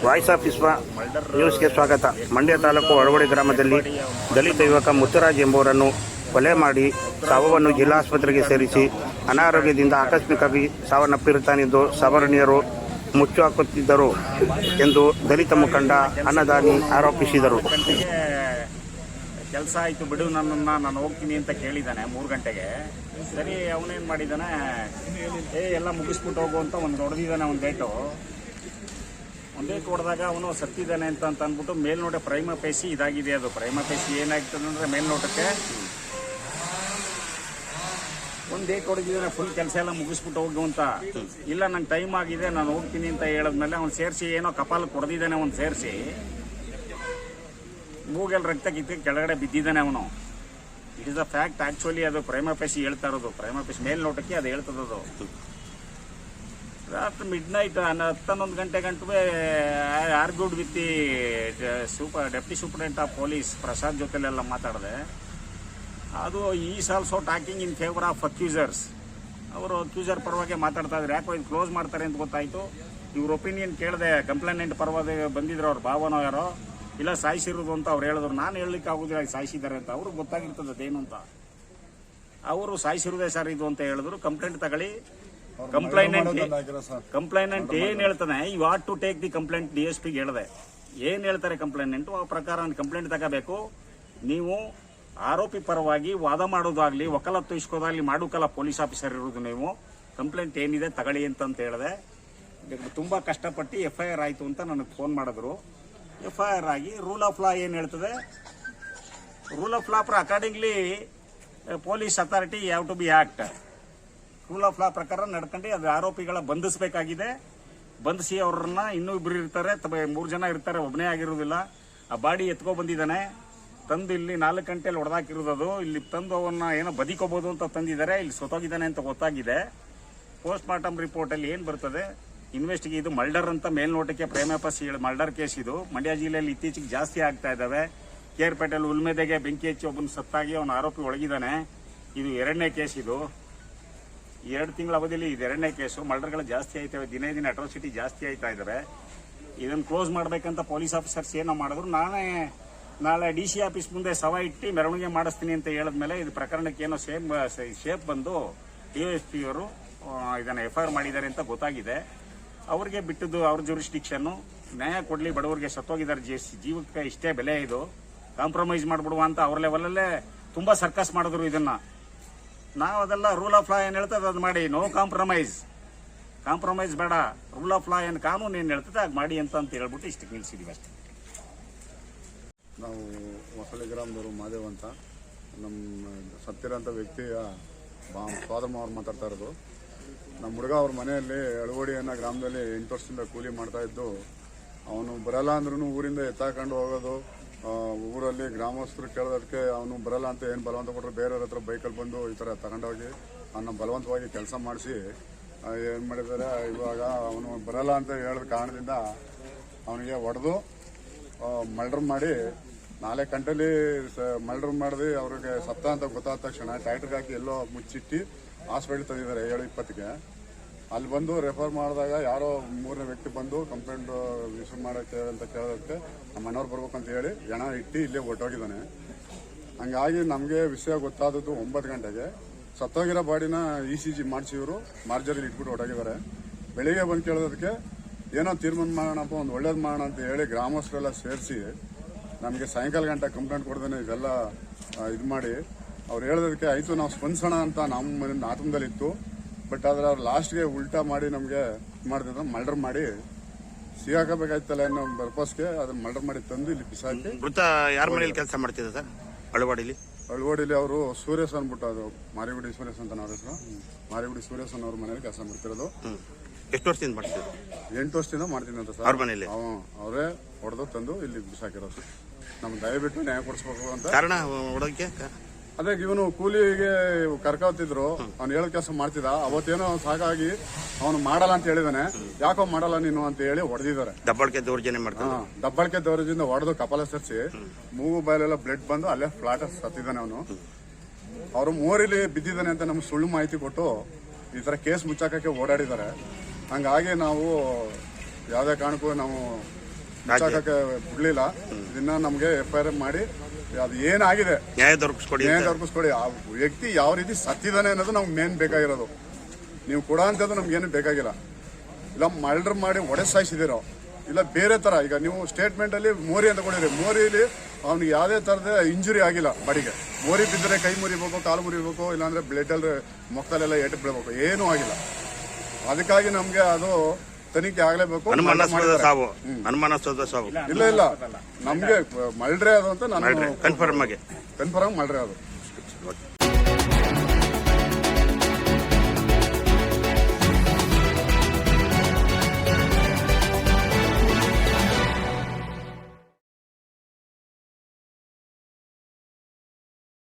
Voice of ವಿಶ್ವ ನ್ಯೂಸ್ಗೆ ಸ್ವಾಗತ. ಮಂಡ್ಯ ತಾಲೂಕು ಅಳವಡಿ ಗ್ರಾಮದಲ್ಲಿ ದಲಿತ ಯುವಕ ಮುತ್ತುರಾಜ್ ಎಂಬುವರನ್ನು ಕೊಲೆ ಮಾಡಿ ಶವವನ್ನು ಜಿಲ್ಲಾಸ್ಪತ್ರೆಗೆ ಸೇರಿಸಿ ಅನಾರೋಗ್ಯದಿಂದ ಆಕಸ್ಮಿಕವಾಗಿ ಸಾವನ್ನಪ್ಪಿರುತ್ತಾನೆಂದು ಸವರ್ಣೀಯರು ಮುಚ್ಚು ಹಾಕುತ್ತಿದ್ದರು ಎಂದು ದಲಿತ ಮುಖಂಡ ಅನ್ನದಾನಿ ಆರೋಪಿಸಿದರು. ಕೆಲಸ ಆಯಿತು ಬಿಡು, ನಾನು ಹೋಗ್ತೀನಿ ಅಂತ ಕೇಳಿದ್ದಾನೆ 3 ಗಂಟೆಗೆ. ಸರಿ, ಅವನೇನು ಮಾಡಿದ್ದಾನೆ, ಎಲ್ಲ ಮುಗಿಸ್ಬಿಟ್ಟು ಹೋಗು ಅಂತ ಒಂದು ಹೊಡೆದಿದ್ದಾನೆ. ಒಂದು ಡೇಟ್ ಹೊಡೆದಾಗ ಅವನು ಸತ್ತಿದ್ದಾನೆ ಅಂತ ಅಂದ್ಬಿಟ್ಟು ಮೇಲ್ನೋಟ ಪ್ರೈಮ ಪೇಸಿ ಇದಾಗಿದೆ. ಅದು ಪ್ರೈಮ ಪೇಸಿ ಏನಾಗ್ತದೆ ಅಂದರೆ ಮೇಲ್ನೋಟಕ್ಕೆ ಒಂದು ಡೇಟ್ ಹೊಡೆದಿದ್ದಾನೆ, ಫುಲ್ ಕೆಲಸ ಎಲ್ಲ ಮುಗಿಸ್ಬಿಟ್ಟು ಹೋಗು ಅಂತ. ಇಲ್ಲ, ನಂಗೆ ಟೈಮ್ ಆಗಿದೆ, ನಾನು ಹೋಗ್ತೀನಿ ಅಂತ ಹೇಳಿದ್ಮೇಲೆ ಅವ್ನು ಸೇರಿಸಿ ಏನೋ ಕಪಾಲಕ್ಕೆ ಹೊಡೆದಿದ್ದಾನೆ. ಅವ್ನು ಸೇರಿಸಿ ಮೂಗೆಲ್ಲ ರಕ್ತ ಕಿತ್ತು ಕೆಳಗಡೆ ಬಿದ್ದಿದ್ದಾನೆ ಅವನು. It is a fact. Actually ಅದು ಪ್ರೈಮ ಪೇಸಿ ಹೇಳ್ತಾ ಇರೋದು. ಪ್ರೈಮ ಪೇಸಿ ಮೇಲ್ನೋಟಕ್ಕೆ ಅದು ಹೇಳ್ತದದು. ರಾತ್ರಿ ಮಿಡ್-ನೈಟ್ 10-11 ಗಂಟೆ ಗಂಟು argued with the deputy superintendent of police Prasad ಜೊತೆಲೆಲ್ಲ ಮಾತಾಡಿದೆ. ಅದು is also talking in favour of accusers. ಅವರು ಅಕ್ಯೂಸರ್ ಪರವಾಗಿ ಮಾತಾಡ್ತಾ ಇದ್ರು. ಯಾಕೋ ಇದು ಕ್ಲೋಸ್ ಮಾಡ್ತಾರೆ ಅಂತ ಗೊತ್ತಾಯಿತು. ಇವ್ರ ಒಪಿನಿಯನ್ ಕೇಳಿದೆ. ಕಂಪ್ಲೇಂಟ್ ಪರವಾಗಿ ಬಂದಿದ್ರು ಅವ್ರು ಭಾವನೋ ಯಾರೋ, ಇಲ್ಲ ಸಾಯಿಸಿರೋದು ಅಂತ ಅವ್ರು ಹೇಳಿದ್ರು. ನಾನು ಹೇಳಲಿಕ್ಕೆ ಆಗೋದಿಲ್ಲ ಸಾಯಿಸಿದ್ದಾರೆ ಅಂತ. ಅವ್ರಿಗೆ ಗೊತ್ತಾಗಿರ್ತದೆ ಅದೇನು ಅಂತ. ಅವರು ಸಾಯಿಸಿರೋದೇ ಸರ್ ಇದು ಅಂತ ಹೇಳಿದ್ರು. ಕಂಪ್ಲೇಂಟ್ ತಗೊಳ್ಳಿ. ಕಂಪ್ಲೈನೆಂಟ್ ಏನ್ ಹೇಳ್ತಾನೆ, you want to take the complaint. DSPಗೆ ಹೇಳಿದೆ, ಏನ್ ಹೇಳ್ತಾರೆ ಕಂಪ್ಲೇಂಟು ಆ ಪ್ರಕಾರ ಕಂಪ್ಲೇಂಟ್ ತಗೋಬೇಕು. ನೀವು ಆರೋಪಿ ಪರವಾಗಿ ವಾದ ಮಾಡೋದಾಗ್ಲಿ ವಕಾಲತ್ತು ಇಸ್ಕೋದಾಗ್ಲಿ ಮಾಡೋಕಲ್ಲ ಪೊಲೀಸ್ ಆಫೀಸರ್ ಇರೋದು. ನೀವು ಕಂಪ್ಲೇಂಟ್ ಏನಿದೆ ತಗೊಳ್ಳಿ ಅಂತ ಹೇಳಿದೆ. ತುಂಬಾ ಕಷ್ಟಪಟ್ಟು FIR ಆಯ್ತು ಅಂತ ನನಗೆ ಫೋನ್ ಮಾಡಿದ್ರು. FIR ಆಗಿ ರೂಲ್ ಆಫ್ ಲಾ ಏನ್ ಹೇಳ್ತದೆ, rule of law accordingly police authority have to be act. Rule of law ಪ್ರಕಾರ ನಡ್ಕೊಂಡು ಅದು ಆರೋಪಿಗಳ ಬಂಧಿಸಬೇಕಾಗಿದೆ. ಬಂಧಿಸಿ ಅವ್ರನ್ನ ಇನ್ನೂ ಇಬ್ಬರು ಇರ್ತಾರೆ, 3 ಜನ ಇರ್ತಾರೆ, ಒಬ್ಬನೇ ಆಗಿರೋದಿಲ್ಲ. ಆ ಬಾಡಿ ಎತ್ಕೊ ಬಂದಿದ್ದಾನೆ, ತಂದು ಇಲ್ಲಿ 4 ಗಂಟೆಯಲ್ಲಿ ಹೊಡೆದಾಕಿರೋದು. ಇಲ್ಲಿ ತಂದು ಅವನ್ನ ಏನೋ ಬದಿಕೋಬಹುದು ಅಂತ ತಂದಿದ್ದಾರೆ. ಇಲ್ಲಿ ಸೊತೋಗಿದ್ದಾನೆ ಅಂತ ಗೊತ್ತಾಗಿದೆ. ಪೋಸ್ಟ್ ಮಾರ್ಟಮ್ ರಿಪೋರ್ಟ್ ಅಲ್ಲಿ ಏನ್ ಬರ್ತದೆ, ಇದು ಮರ್ಡರ್ ಅಂತ ಮೇಲ್ನೋಟಕ್ಕೆ ಪ್ರೇಮಪಸಿ ಮರ್ಡರ್ ಕೇಸ್. ಇದು ಮಂಡ್ಯ ಜಿಲ್ಲೆಯಲ್ಲಿ ಇತ್ತೀಚೆಗೆ ಜಾಸ್ತಿ ಆಗ್ತಾ ಇದ್ದಾವೆ. ಕೇರ್ಪೇಟೆಲ್ ಉಲ್ಮೆದೆಗೆ ಬೆಂಕಿ ಹಚ್ಚಿ ಒಬ್ಬನ ಸತ್ತಾಗಿ ಅವನ ಆರೋಪಿ ಒಳಗಿದ್ದಾನೆ. ಇದು 2ನೇ ಕೇಸ್. ಇದು 2 ತಿಂಗಳ ಅವಧಿಯಲ್ಲಿ ಇದು 2ನೇ ಕೇಸು. ಮರ್ಡರ್ಗಳು ಜಾಸ್ತಿ ಆಯ್ತವೆ, ದಿನೇ ದಿನ ಅಟ್ರಾಸಿಟಿ ಜಾಸ್ತಿ ಆಯ್ತಾ ಇದಾವೆ. ಇದನ್ನು ಕ್ಲೋಸ್ ಮಾಡ್ಬೇಕಂತ ಪೊಲೀಸ್ ಆಫೀಸರ್ಸ್ ಏನೋ ಮಾಡಿದ್ರು. ನಾಳೆ DC ಆಫೀಸ್ ಮುಂದೆ ಶವ ಇಟ್ಟು ಮೆರವಣಿಗೆ ಮಾಡಿಸ್ತೀನಿ ಅಂತ ಹೇಳಿದ್ಮೇಲೆ ಇದು ಪ್ರಕರಣಕ್ಕೆ ಏನೋ ಶೇಪ್ ಬಂದು DSP ಅವರು ಇದನ್ನು FIR ಮಾಡಿದ್ದಾರೆ ಅಂತ ಗೊತ್ತಾಗಿದೆ. ಅವ್ರಿಗೆ ಬಿಟ್ಟದ್ದು ಅವ್ರ ಜೂರಿಸ್ಡಿಕ್ಷನ್ನು. ನ್ಯಾಯ ಕೊಡ್ಲಿ, ಬಡವರಿಗೆ ಸತ್ತೋಗಿದ್ದಾರೆ, ಜೀವಕ್ಕೆ ಇಷ್ಟೇ ಬೆಲೆ, ಇದು ಕಾಂಪ್ರಮೈಸ್ ಮಾಡ್ಬಿಡುವ ಅಂತ ಅವ್ರ ಲೆವೆಲಲ್ಲೇ ತುಂಬಾ ಸರ್ಕಸ್ ಮಾಡಿದ್ರು ಇದನ್ನ. ನಾವು ಅದೆಲ್ಲ ರೂಲ್ ಆಫ್ ಲಾ ಏನ್ ಹೇಳ್ತದೆ ಅದು ಮಾಡಿ. ನೋ ಕಾಂಪ್ರಮೈಸ್ ಬೇಡ. ರೂಲ್ ಆಫ್ ಲಾ ಏನು ಕಾನೂನು ಏನ್ ಹೇಳ್ತದೆ ಅದು ಮಾಡಿ ಅಂತ ಹೇಳ್ಬಿಟ್ಟು ಇಷ್ಟಕ್ಕೆ ನಿಲ್ಸಿದೀವಿ ಅಷ್ಟೇ. ನಾವು ಹೊಸಳ್ಳಿ ಗ್ರಾಮದವರು ಮಾದೇವ್ ಅಂತ, ನಮ್ಮ ಸತ್ತಿರೋಂಥ ವ್ಯಕ್ತಿಯ ಸ್ವಾದಮ್ಮ ಅವ್ರು ಮಾತಾಡ್ತಾ ಇರೋದು. ನಮ್ಮ ಹುಡುಗ ಅವ್ರ ಮನೆಯಲ್ಲಿ ಅಳವಡಿ ಅನ್ನೋ ಗ್ರಾಮದಲ್ಲಿ 8 ವರ್ಷದಿಂದ ಕೂಲಿ ಮಾಡ್ತಾ ಇದ್ದು, ಅವನು ಬರಲ್ಲ ಅಂದ್ರೂ ಊರಿಂದ ಎತ್ತಾಕೊಂಡು ಹೋಗೋದು. ಊರಲ್ಲಿ ಗ್ರಾಮಸ್ಥರು ಕೇಳೋದಕ್ಕೆ ಅವನು ಬರಲ್ಲ ಅಂತ ಏನು ಬಲವಂತ ಕೊಟ್ಟರು, ಬೇರೆಯವ್ರ ಹತ್ರ ಬೈಕಲ್ಲಿ ಬಂದು ಈ ಥರ ತಗೊಂಡೋಗಿ ಅವನ್ನ ಬಲವಂತವಾಗಿ ಕೆಲಸ ಮಾಡಿಸಿ ಏನು ಮಾಡಿದ್ದಾರೆ. ಇವಾಗ ಅವನು ಬರಲ್ಲ ಅಂತ ಹೇಳಿದ ಕಾರಣದಿಂದ ಅವನಿಗೆ ಹೊಡೆದು ಮರ್ಡರ್ ಮಾಡಿ 4 ಗಂಟೆಲಿ ಮರ್ಡರ್ ಮಾಡಿದೆ. ಅವ್ರಿಗೆ ಸತ್ತ ಅಂತ ಗೊತ್ತಾದ ತಕ್ಷಣ ಟ್ಯಾಕ್ಟ್ರಿಗೆ ಹಾಕಿ ಎಲ್ಲೋ ಮುಚ್ಚಿಟ್ಟು ಹಾಸ್ಪಿಟಲ್ ತಂದಿದ್ದಾರೆ 7:20ಗೆ. ಅಲ್ಲಿ ಬಂದು ರೆಫರ್ ಮಾಡಿದಾಗ ಯಾರೋ 3ನೇ ವ್ಯಕ್ತಿ ಬಂದು ಕಂಪ್ಲೇಂಟ್ ಇಶ್ಯೂ ಮಾಡೋಕ್ಕೆ ಅಂತ ಕೇಳೋದಕ್ಕೆ ನಮ್ಮ ಮನೆಯವ್ರು ಬರ್ಬೇಕಂತ ಹೇಳಿ ಜನ ಇಟ್ಟು ಇಲ್ಲೇ ಹೊರಟೋಗಿದ್ದಾನೆ. ಹಂಗಾಗಿ ನಮಗೆ ವಿಷಯ ಗೊತ್ತಾದದ್ದು 9 ಗಂಟೆಗೆ. ಸತ್ತೋಗಿರೋ ಬಾಡಿನ ECG ಮಾಡಿಸಿ ಇವರು ಮಾರ್ಜರಿಲಿ ಇಟ್ಬಿಟ್ಟು ಹೊರಟೋಗಿದ್ದಾರೆ. ಬೆಳಿಗ್ಗೆ ಬಂದು ಕೇಳೋದಕ್ಕೆ ಏನೋ ತೀರ್ಮಾನ ಮಾಡೋಣಪ್ಪ, ಒಂದು ಒಳ್ಳೇದು ಮಾಡೋಣ ಅಂತ ಹೇಳಿ ಗ್ರಾಮಸ್ಥರೆಲ್ಲ ಸೇರಿಸಿ ನಮಗೆ ಸಾಯಂಕಾಲ ಗಂಟೆ ಕಂಪ್ಲೇಂಟ್ ಕೊಡ್ದೇನೆ ಇದೆಲ್ಲ ಇದು ಮಾಡಿ ಅವ್ರು ಹೇಳೋದಕ್ಕೆ ಆಯಿತು ನಾವು ಸ್ಪಂದಿಸೋಣ ಅಂತ ನಮ್ಮ ಆತಂಕದಲ್ಲಿತ್ತು. ಬಟ್ ಆದ್ರೆ ಅವ್ರು ಲಾಸ್ಟ್ಗೆ ಉಲ್ಟಾ ಮಾಡಿ ನಮಗೆ ಮಾಡಿದ್ರೆ ಮರ್ಡರ್ ಮಾಡಿ ಸಿಗಾಕಬೇಕಾಯ್ತಲ್ಲ ಅನ್ನೋ ಪರ್ಪಸ್ಗೆ ಅದನ್ನ ಮರ್ಡರ್ ಮಾಡಿ ತಂದು ಇಲ್ಲಿ ಬಿಸಾಕಿ. ಮೃತ ಯಾರ ಮನೇಲಿ ಕೆಲಸ ಮಾಡ್ತಿದ್ದ ಸರ್? ಅಳವಾಡಿಲಿ ಅವರು ಸೂರ್ಯಸ್ ಅಂದ್ಬಿಟ್ಟು, ಅದು ಮಾರಿಗುಡಿ ಸೂರ್ಯಸ್ ಅಂತ ಅವ್ರ ಹೆಸರು. ಮಾರಿಗುಡಿ ಸೂರ್ಯಸ್ ಅವ್ರ ಮನೇಲಿ ಕೆಲಸ ಮಾಡ್ತಿರೋದು. ಎಷ್ಟು ವರ್ಷದಿಂದ ಮಾಡ್ತಿದ್ರು? 8 ವರ್ಷದಿಂದ ಮಾಡ್ತೀನಿ ಅಂತ ಸರ್. ಅವ್ರ ಮನೇಲಿ ಅವರೇ ಹೊಡೆದು ತಂದು ಇಲ್ಲಿ ಬಿಸಾಕಿರೋದು. ನಮ್ಗೆ ದಯವಿಟ್ಟು ನ್ಯಾಯ ಕೊಡಿಸ್ಬೇಕು ಅಂತ. ಕಾರಣ ಹೊಡೋದಕ್ಕೆ ಅದೇ ಇವನು ಕೂಲಿಗೆ ಕರ್ಕೋತಿದ್ರು, ಅವ್ನು ಹೇಳೋ ಕೆಲಸ ಮಾಡ್ತಿದ್ದ. ಅವತ್ತೇನೋ ಸಾಕಾಗಿ ಅವನು ಮಾಡಲ್ಲ ಅಂತ ಹೇಳಿದಾನೆ. ಯಾಕೋ ಮಾಡಲ್ಲ ನೀನು ಅಂತ ಹೇಳಿ ಹೊಡೆದಿದ್ದಾರೆ. ದಬ್ಬಾಳಿಕೆ ದೌರ್ಜನ್ಯ ಮಾಡ್ತಾನೆ. ದಬ್ಬಾಳಿಕೆ ದೌರ್ಜನ್ಯ ಹೊಡೆದು ಕಪಾಲ ಸರಿಸಿ ಮೂಗು ಬಾಯಲೆಲ್ಲ ಬ್ಲಡ್ ಬಂದು ಅಲ್ಲೇ ಫ್ಲಾಟ್ ಸತ್ತಿದ್ದಾನೆ ಅವನು. ಅವರು ಮೋರಿಲಿ ಬಿದ್ದಿದ್ದಾನೆ ಅಂತ ನಮ್ಗೆ ಸುಳ್ಳು ಮಾಹಿತಿ ಕೊಟ್ಟು ಈ ತರ ಕೇಸ್ ಮುಚ್ಚಾಕಕ್ಕೆ ಓಡಾಡಿದ್ದಾರೆ. ಹಂಗಾಗಿ ನಾವು ಯಾವುದೇ ಕಾರಣಕ್ಕೂ ನಾವು ಮುಚ್ಚಾಕಕ್ಕೆ ಬಿಡ್ಲಿಲ್ಲ. ಇದನ್ನ ನಮ್ಗೆ FIR ಮಾಡಿ ಅದು ಏನಾಗಿದೆ ನ್ಯಾಯ ದೊರಕಿಸ್ಕೊಡಿ ನ್ಯಾಯ ದೊರಕಿಸ್ಕೊಡಿ. ಆ ವ್ಯಕ್ತಿ ಯಾವ ರೀತಿ ಸತ್ತಿದಾನೆ ಅನ್ನೋದು ನಮ್ಗೆ ಮೇನ್ ಬೇಕಾಗಿರೋದು. ನೀವು ಕೊಡೋ ಅಂಥದ್ದು ನಮ್ಗೇನು ಬೇಕಾಗಿಲ್ಲ. ಇಲ್ಲ ಮರ್ಡರ್ ಮಾಡಿ ಒಡೆ ಸಾಯಿಸಿದಿರೋ ಇಲ್ಲ ಬೇರೆ ತರ. ಈಗ ನೀವು ಸ್ಟೇಟ್ಮೆಂಟ್ ಅಲ್ಲಿ ಮೋರಿ ಅಂತ ಕೊಡಿದ್ರಿ, ಮೋರಿಲಿ ಅವ್ನಿಗೆ ಯಾವುದೇ ತರದ ಇಂಜುರಿ ಆಗಿಲ್ಲ ಬಾಡಿಗೆ. ಮೋರಿ ಬಿದ್ದರೆ ಕೈ ಮುರಿಬೇಕು, ಕಾಲು ಮುರಿಬೇಕು, ಇಲ್ಲಾಂದ್ರೆ ಬ್ಲಡ್ ಅಲ್ಲಿ ಮೊಕ್ಕಲೆಲ್ಲ ಏಟು ಬೀಳ್ಬೇಕು, ಏನೂ ಆಗಿಲ್ಲ. ಅದಕ್ಕಾಗಿ ನಮ್ಗೆ ಅದು ತನಿಖೆ ಆಗ್ಲೇಬೇಕು. ಅನುಮಾನಾಸ್ಪದ ಸಾವು ಇಲ್ಲ ನಮ್ಗೆ ಮರ್ಡ್ರೆ ಅದು ಅಂತ ನಾನು ಕನ್ಫರ್ಮ್ ಮರ್ಡ್ರೆ ಅದು.